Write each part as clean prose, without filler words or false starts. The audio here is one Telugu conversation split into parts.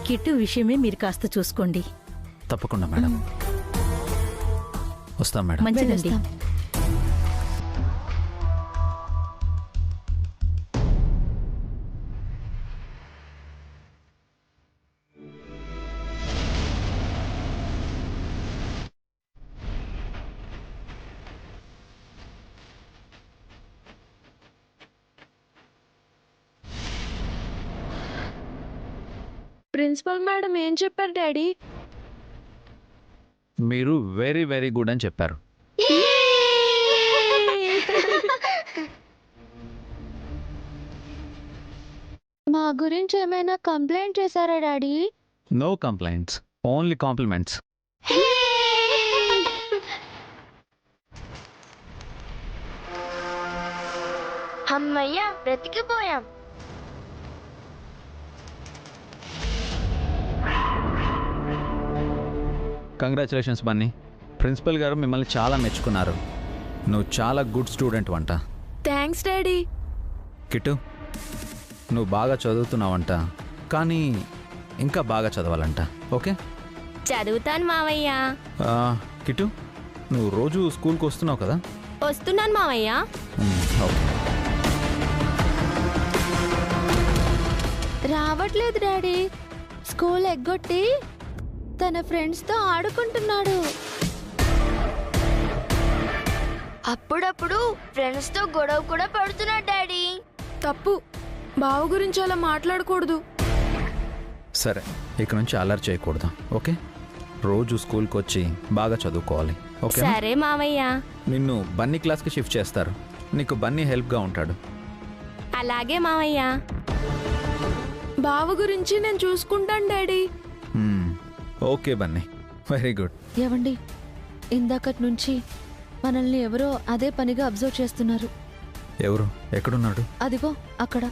కిట్టు విషయమే మీరు కాస్త చూసుకోండి. తప్పకుండా మేడం. వస్తాం మేడం. మంచిదండి. ప్రిన్సిపల్ మేడం ఏం చెప్పారు డాడీ? మీరు వెరీ వెరీ గుడ్ అని చెప్పారు. మా గురించి ఏమైనా కంప్లైంట్ చేశారా daddy? No complaints, only compliments. అమ్మయ్య, బ్రతికిపోయాం. కంగ్రాచులేషన్స్ బన్నీ. ప్రిన్సిపల్ గారు మిమ్మల్ని చాలా మెచ్చుకున్నారు. నువ్వు చాలా గుడ్ స్టూడెంట్ వంట. Thanks daddy. కిట్టు, నువ్వు బాగా చదువుతున్నావంట, కానీ ఇంకా బాగా చదవాలంట. ఓకే? చదువుతాను మావయ్య. కిట్టు, నువ్వు రోజు స్కూల్కి వస్తున్నావు కదా? వస్తున్నాను మావయ్య. ఓకే. రావట్లేదు డాడీ. స్కూల్ ఎగ్గొట్టి తన ఫ్రెండ్స్తో ఆడుకుంటున్నాడు. అప్పుడప్పుడు ఫ్రెండ్స్ తో గొడవ కూడా పడుతున్నాడు డాడీ. తప్పు. బావ గురించి అలా మాట్లాడకూడదు. సరే, ఇక నుంచి అల్లరి చేయకూడదు. ఓకే? రోజు స్కూల్కి వచ్చి బాగా చదువుకోవాలి. ఓకే? సరే మావయ్య. నిన్ను బన్నీ క్లాస్కి షిఫ్ట్ చేస్తారు. నీకు బన్నీ హెల్ప్గా ఉంటాడు. అలాగే మావయ్య. బావ గురించి నేను చూసుకుంటాను daddy. Okay Bunny, very good. ఏవండి, ఇందాకటి నుంచి మనల్ని ఎవరో అదే పనిగా అబ్జర్వ్ చేస్తున్నారు. ఎవరు? ఎక్కడున్నాడు? అదిగో అక్కడ.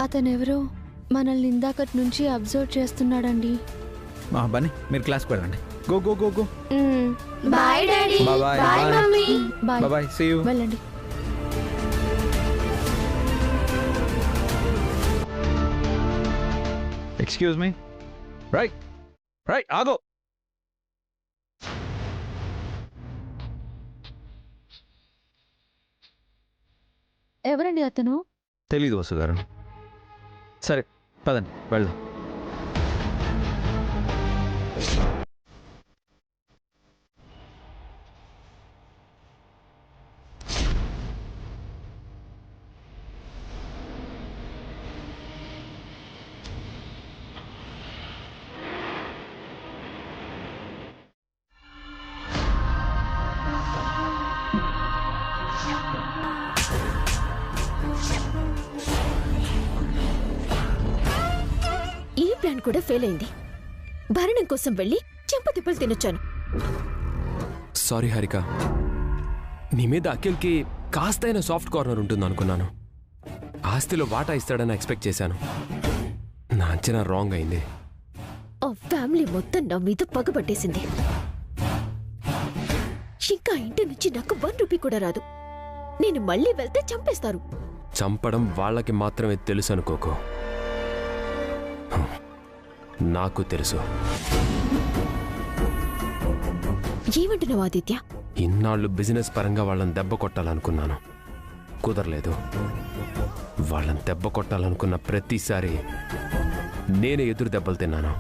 అతనెవరో మనల్ని ఇందాకటి నుంచి అబ్జర్వ్ చేస్తున్నాడండి. బన్నీ, మీరు క్లాస్కి వెళ్ళండి. Go go go go. Bye daddy. Bye bye mummy. Bye bye. See you. వెళ్ళండి. Excuse me. రైట్ రైట్, ఆగో. ఎవరండి అతను? తెలీదు వసు గారు. సరే పదండి వెళ్దాం. ప్లాన్ కూడా ఫెయిల్ అయింది. భరణం కోసం వెళ్ళి చెంపతిప్పలు తినొచ్చాను. సారీ హారిక, నీ మీద అఖిల్కి కాస్తైనా సాఫ్ట్ కార్నర్ ఉంటుంది అనుకున్నాను. ఆస్తిలో వాటా ఇస్తాడని ఎక్స్పెక్ట్ చేశాను. నా అంచనా రాంగ్ అయింది. ఆ ఫ్యామిలీ మొత్తం నా మీద పగబట్టేసింది. ఇంకా ఇంటి నుంచి నాకు 1 రూపీ కూడా రాదు. నేను మళ్ళీ వెళ్తే చంపేస్తారు. చంపడం వాళ్ళకి మాత్రమే తెలుసు అనుకోకు, నాకు తెలుసు. ఏమంటున్నావు ఆదిత్య? ఇన్నాళ్ళు బిజినెస్ పరంగా వాళ్ళని దెబ్బ కొట్టాలనుకున్నాను, కుదరలేదు. వాళ్ళని దెబ్బ కొట్టాలనుకున్న ప్రతిసారి నేనే ఎదురు దెబ్బలు తిన్నాను.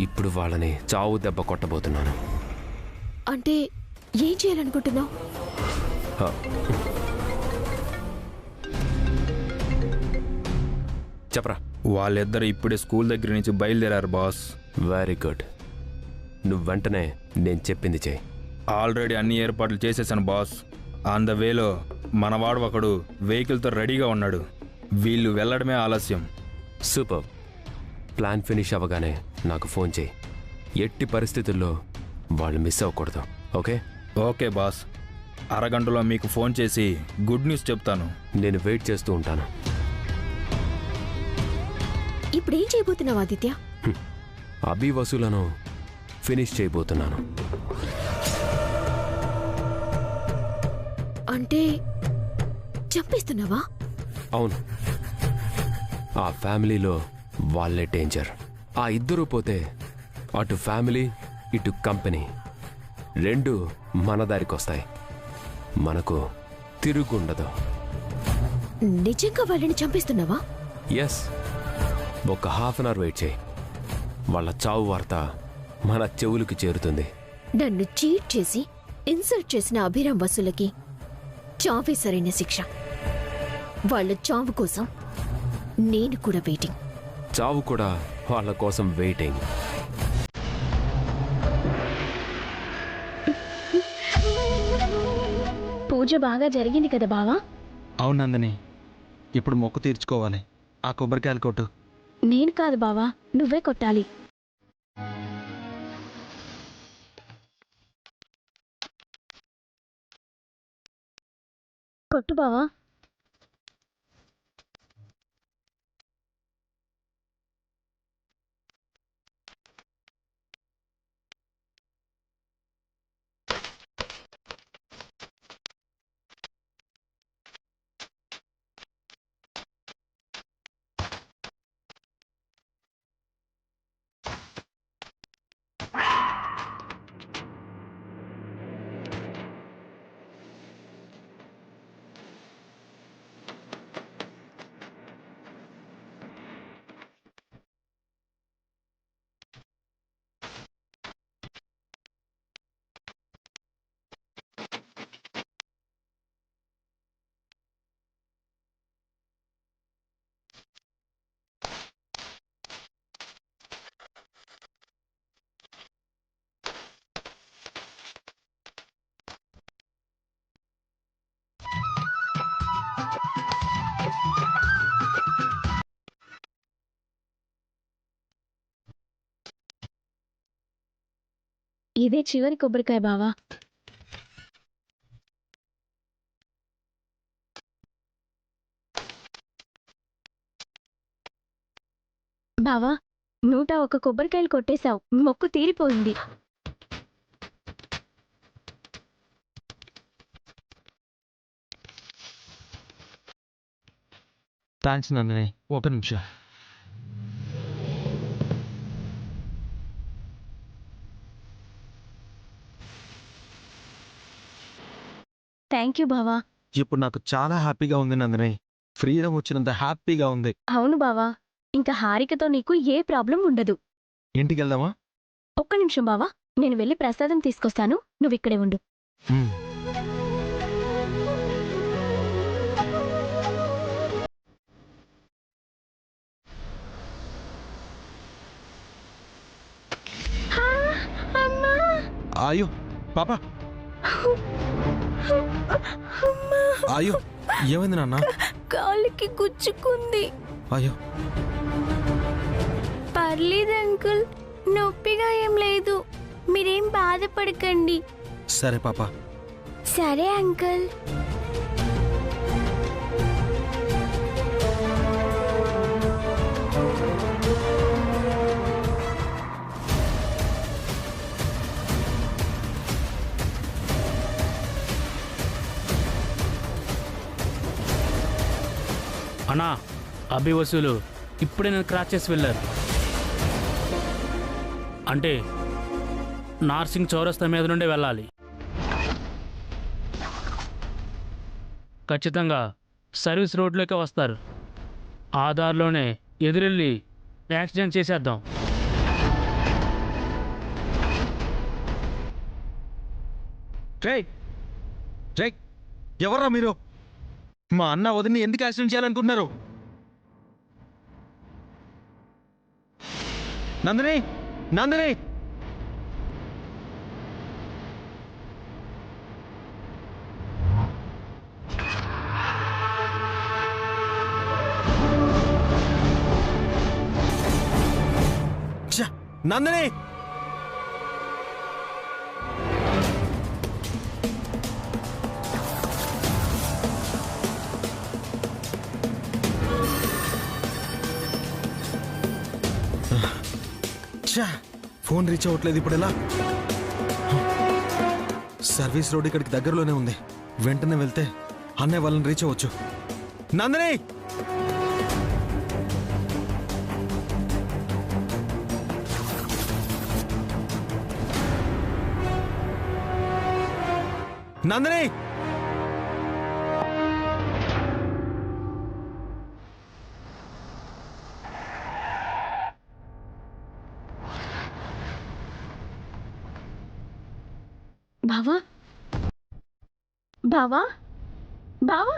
ఇప్పుడు వాళ్ళని చావు దెబ్బ కొట్టబోతున్నాను. అంటే ఏం చేయాలనుకుంటున్నావు? చెప్పరా. వాళ్ళిద్దరు ఇప్పుడే స్కూల్ దగ్గర నుంచి బయలుదేరారు బాస్. Very good. నువ్వు వెంటనే నేను చెప్పింది చేయి. ఆల్రెడీ అన్ని ఏర్పాట్లు చేసేసాను బాస్. ఆన్ ద వేలో మనవాడు ఒకడు వెహికల్తో రెడీగా ఉన్నాడు. వీళ్ళు వెళ్ళడమే ఆలస్యం. సూపర్. ప్లాన్ ఫినిష్ అవ్వగానే నాకు ఫోన్ చేయి. ఎట్టి పరిస్థితుల్లో వాళ్ళు మిస్ అవ్వకూడదు. ఓకే? Okay boss. అరగంటలో మీకు ఫోన్ చేసి గుడ్ న్యూస్ చెప్తాను. నేను వెయిట్ చేస్తూ ఉంటాను. ఇప్పుడు ఏం చేయబోతున్నావు ఆదిత్య? అభి వసూలను ఫినిష్ చేయబోతున్నాను. అంటే చంపేస్తున్నావా? అవును, ఆ ఫ్యామిలీలో వాళ్ళే డేంజర్. ఆ ఇద్దరూ పోతే అటు ఫ్యామిలీ ఇటు కంపెనీ రెండు మన దారికొస్తాయి. మనకు తిరుగుండదు. నిజంగా వాళ్ళని చంపేస్తున్నావా? ఎస్, ఒక హాఫ్ అన్ అవర్ వెయిట్ చేయి. వాళ్ళ చావు వార్త మన చెవులకు చేరుతుంది. నన్ను చీట్ చేసి ఇన్సల్ట్ చేసిన అభిరామ్ వసులకి చావే సరైన శిక్ష. వాళ్ళ చావు కోసం నేను కూడా వెయిటింగ్. చావు కూడా వాళ్ళ కోసం వెయిటింగ్. పూజ బాగా జరిగింది కదా బావా? అవును నందిని, ఇప్పుడు మొక్కు తీర్చుకోవాలి. ఆ కొబ్బరికాయలు కొట్టు. నేను కాదు బావా, నువ్వే కొట్టాలి. కొట్టు బావా. ఇదే చివరి కొబ్బరికాయ బావా. బావా, 101 కొబ్బరికాయలు కొట్టేశావు. మొక్కు తీరిపోయింది. థ్యాంక్స్ నందిని, ఒక నిమిషం. థ్యాంక్ యూ బావా. ఇప్పుడు నాకు చాలా హ్యాపీగా ఉంది నందిని. ఫ్రీడమ్ వచ్చినంత హ్యాపీగా ఉంది. అవును బావా, ఇంకా హారికతో నీకు ఏ ప్రాబ్లం ఉండదు. ఇంటికి వెళ్దామా? ఒక్క నిమిషం బావా, నేను వెళ్ళి ప్రసాదం తీసుకొస్తాను, నువ్వు ఇక్కడే ఉండు. మ్మ్. ఆయు పాపా, ఆయు ఏమైంది నాన్న? కాలికి గుచ్చుకుంది. అయ్యో, పర్లేదు అంకుల్, నొప్పిగా ఏం లేదు. మీరేం బాధపడకండి. సరే పాపా. సరే అంకుల్. అన్నా, అభి వసూలు ఇప్పుడే నేను క్రాస్ చేసి వెళ్ళారు. అంటే నార్సింగ్ చౌరస్తా మీద నుండి వెళ్ళాలి. ఖచ్చితంగా సర్వీస్ రోడ్లోకి వస్తారు. ఆ దారిలోనే ఎదురెళ్ళి యాక్సిడెంట్ చేసేద్దాం. ఎవర్రా మీరు? మా అన్న వదిని ఎందుకు యాక్సిడెంట్ చేయాలనుకుంటున్నారు? నందిని, నందిని! నందిని! ఫోన్ రీచ్ అవ్వట్లేదు. ఇప్పుడు ఎలా? సర్వీస్ రోడ్ ఇక్కడికి దగ్గరలోనే ఉంది. వెంటనే వెళ్తే అన్నయ్య వాళ్ళని రీచ్ అవ్వచ్చు. నందిని, నందిని, బావా బావా బావా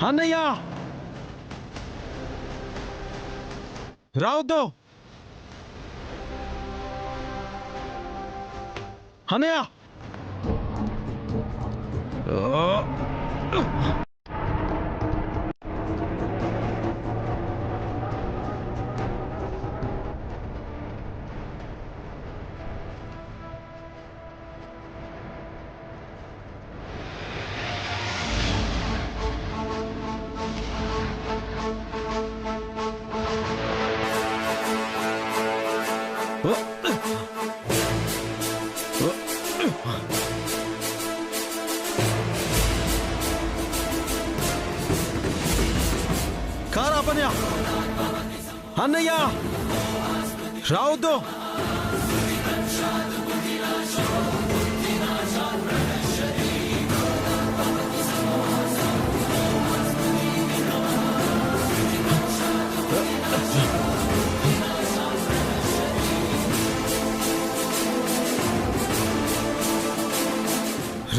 అన్నయ్య రావద్దు. అన్నయ్య కారాపన్య అన్నయ్య రావద్దు.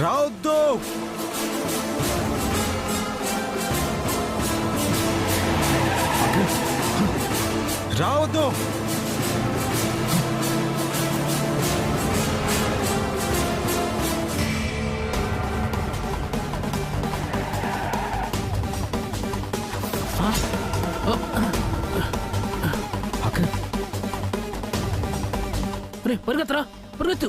రావద్దు. రావద్దు. పరిగెత్తరా, పరిగెత్తు.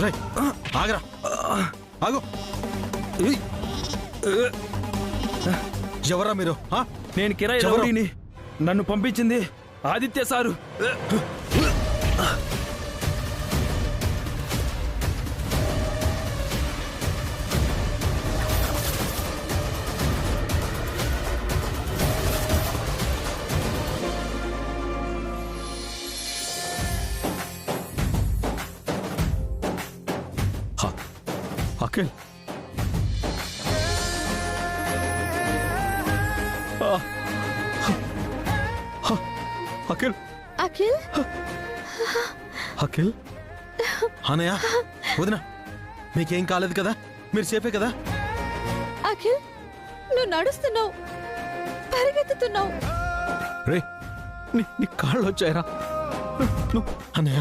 రే ఆగరా, ఆగు. ఎవరా మీరు? నేను కిరాయి రౌడీని. నన్ను పంపించింది ఆదిత్య సారు. అఖిల్, అఖిల్, అఖిల్, అఖిల్, అన్నయ్య, వదిన, మీకేం కాలేదు కదా? మీరు సేఫే కదా? అఖిల్, నువ్వు నడుస్తున్నావు, పరిగెత్తుతున్నావు. రే నీ కాళ్ళు వచ్చాయరా? అన్నయ్య,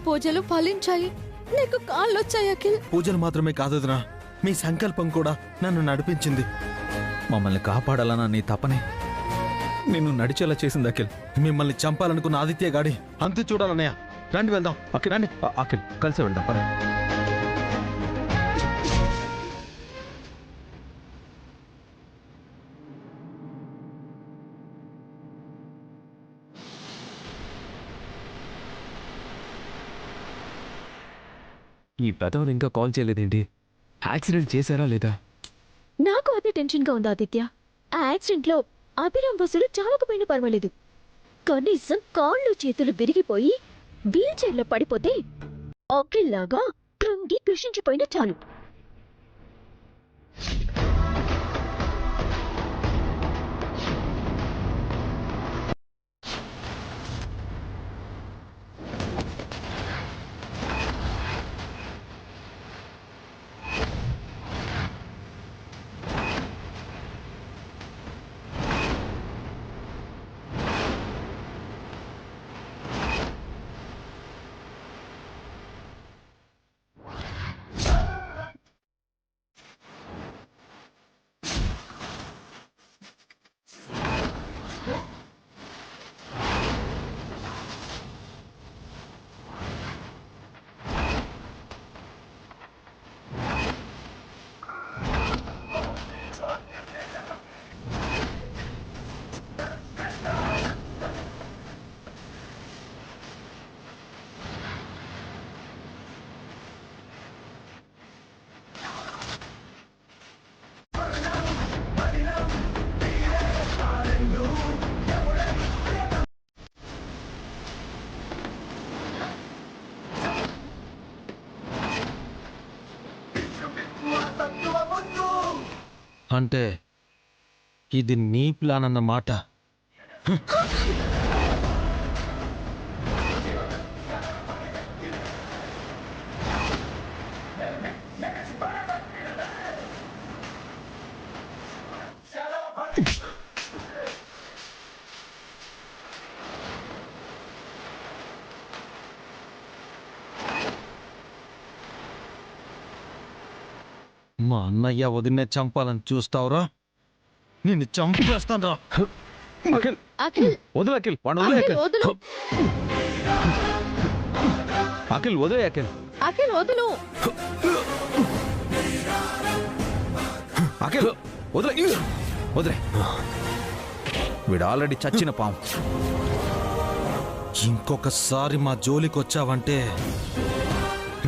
పూజలు ఫలించాయి. నీకు కాళ్ళొచ్చాయి అఖిల్. పూజలు మాత్రమే కాదు వదినా, మీ సంకల్పం కూడా నన్ను నడిపించింది. మమ్మల్ని కాపాడాలన్న నీ తపనే నిన్ను నడిచేలా చేసింది అఖిల్. మిమ్మల్ని చంపాలనుకున్న ఆదిత్య గాడి అంతు చూడాలన్నయ్య. రండి వెళ్దాం. అఖిల్ రండి. అఖిల్ కలిసి వెళ్దాం. ఈ పెదవులు ఇంకా కాల్ చేయలేదేంటి? యాక్సిడెంట్ చేశారా లేదా? నాకు అదే టెన్షన్గా ఉంది ఆదిత్య. ఆ యాక్సిడెంట్లో అభిరామ్ బస్సులు చావకపోయినా పర్వాలేదు, కనీసం కాళ్ళు చేతులు విరిగిపోయి వీల్ చైర్లో పడిపోతే అఖిల్లాగా కృంగి కృషించిపోయినా చాలు. అంటే ఇది నీ ప్లాన్ అన్నమాట. మా అన్నయ్య వదినే చంపాలని చూస్తావురా? నిన్ను చంపేస్తాను రా. అఖిల్ అఖిల్ వదిలే అఖిల్. వాడు వదిలే అఖిల్ అఖిల్. వదులు. అఖిల్ వదిలే అఖిల్. అఖిల్ వదులు. అఖిల్ వదిలే వదిలే. వీడు ఆల్రెడీ చచ్చిన పాము. ఇంకొకసారి మా జోలికి వచ్చావంటే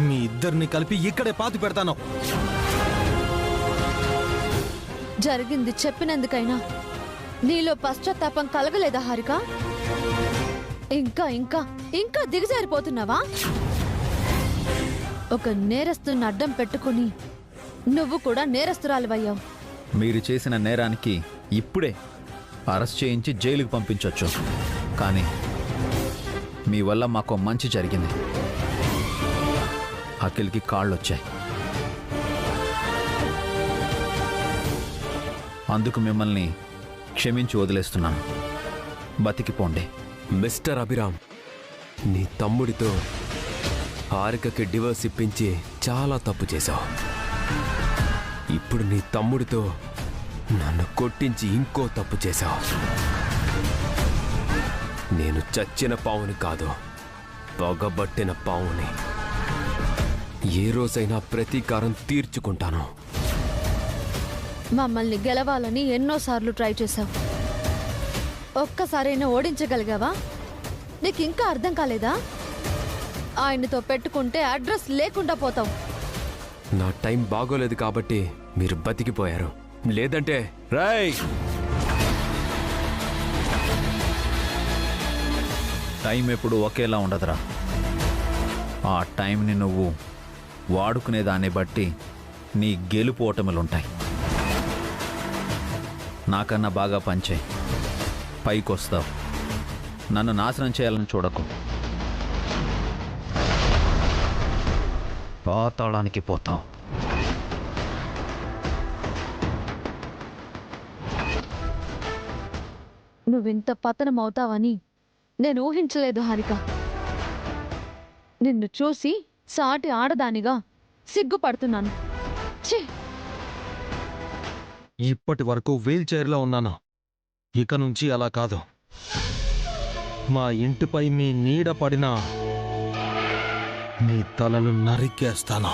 మీ ఇద్దరిని కలిపి ఇక్కడే పాతి పెడతాను. జరిగింది చెప్పినందుకైనా నీలో పశ్చాత్తాపం కలగలేదా హారిక? ఇంకా ఇంకా ఇంకా దిగజారిపోతున్నావా? ఒక నేరస్తుని అడ్డం పెట్టుకుని నువ్వు కూడా నేరస్తురాలివయ్యావు. మీరు చేసిన నేరానికి ఇప్పుడే అరెస్ట్ చేయించి జైలుకి పంపించవచ్చు. కానీ మీ వల్ల మాకు మంచి జరిగింది. అఖిల్కి కాళ్ళు వచ్చాయి. అందుకు మిమ్మల్ని క్షమించి వదిలేస్తున్నాను. బతికిపోండి. మిస్టర్ అభిరామ్, నీ తమ్ముడితో హారికకి డివోర్స్ ఇప్పించి చాలా తప్పు చేశావు. ఇప్పుడు నీ తమ్ముడితో నన్ను కొట్టించి ఇంకో తప్పు చేశావు. నేను చచ్చిన పావుని కాదు, పగబట్టిన పావుని. ఏ రోజైనా ప్రతీకారం తీర్చుకుంటాను. మమ్మల్ని గెలవాలని ఎన్నోసార్లు ట్రై చేశావు. ఒక్కసారైనా ఓడించగలిగావా? నీకు ఇంకా అర్థం కాలేదా? ఆయనతో పెట్టుకుంటే అడ్రస్ లేకుండా పోతావు. నా టైం బాగోలేదు కాబట్టి మీరు బతికిపోయారు. లేదంటే రేయ్, టైం ఎప్పుడు ఒకేలా ఉండదురా. ఆ టైంని నువ్వు వాడుకునేదాన్ని బట్టి నీ గెలుపు ఓటములుంటాయి. నాకన్నా బాగా పంచే పైకొస్తావు. నన్ను నాశనం చేయాలని చూడకు. పాతాళానికి పోతావు. నువ్వింత పతనం అవుతావని నేను ఊహించలేదు హారిక. నిన్ను చూసి సాటి ఆడదానిగా సిగ్గుపడుతున్నాను. ఛీ! ఇప్పటి వరకు వీల్ చైర్లో ఉన్నాను, ఇక నుంచి అలా కాదు. మా ఇంటిపై మీ నీడ పడినా మీ తలలు నరికేస్తాను.